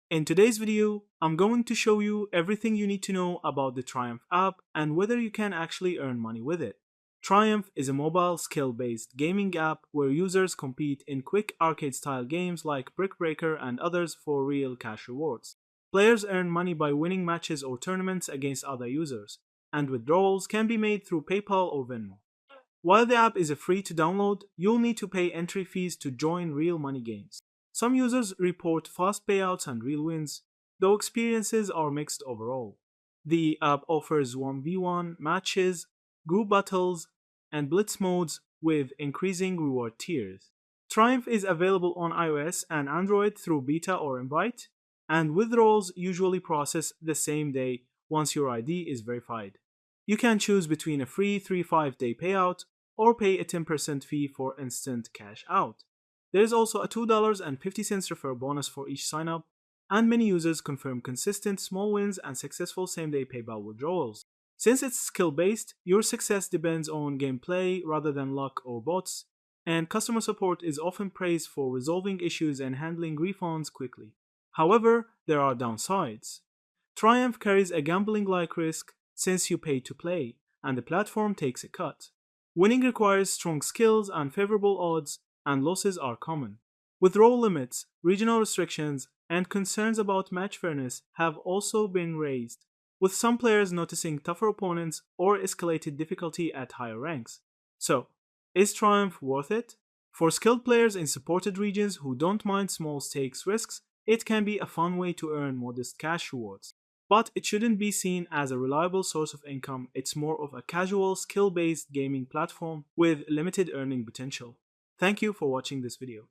In today's video, I'm going to show you everything you need to know about the Triumph app and whether you can actually earn money with it. Triumph is a mobile skill-based gaming app where users compete in quick arcade-style games like Brick Breaker and others for real cash rewards. Players earn money by winning matches or tournaments against other users, and withdrawals can be made through PayPal or Venmo. While the app is free to download, you'll need to pay entry fees to join real money games. Some users report fast payouts and real wins, though experiences are mixed overall. The app offers 1v1 matches, group battles, and blitz modes with increasing reward tiers. Triumph is available on iOS and Android through beta or invite, and withdrawals usually process the same day once your ID is verified. You can choose between a free 3-5 day payout or pay a 10% fee for instant cash out. There is also a $2.50 referral bonus for each sign-up, and many users confirm consistent small wins and successful same-day PayPal withdrawals. Since it's skill-based, your success depends on gameplay rather than luck or bots, and customer support is often praised for resolving issues and handling refunds quickly. However, there are downsides. Triumph carries a gambling-like risk since you pay to play, and the platform takes a cut. Winning requires strong skills and favorable odds, and losses are common. Withdrawal limits, regional restrictions, and concerns about match fairness have also been raised, with some players noticing tougher opponents or escalated difficulty at higher ranks. So, is Triumph worth it? For skilled players in supported regions who don't mind small stakes risks, it can be a fun way to earn modest cash rewards. But it shouldn't be seen as a reliable source of income, it's more of a casual, skill based gaming platform with limited earning potential. Thank you for watching this video.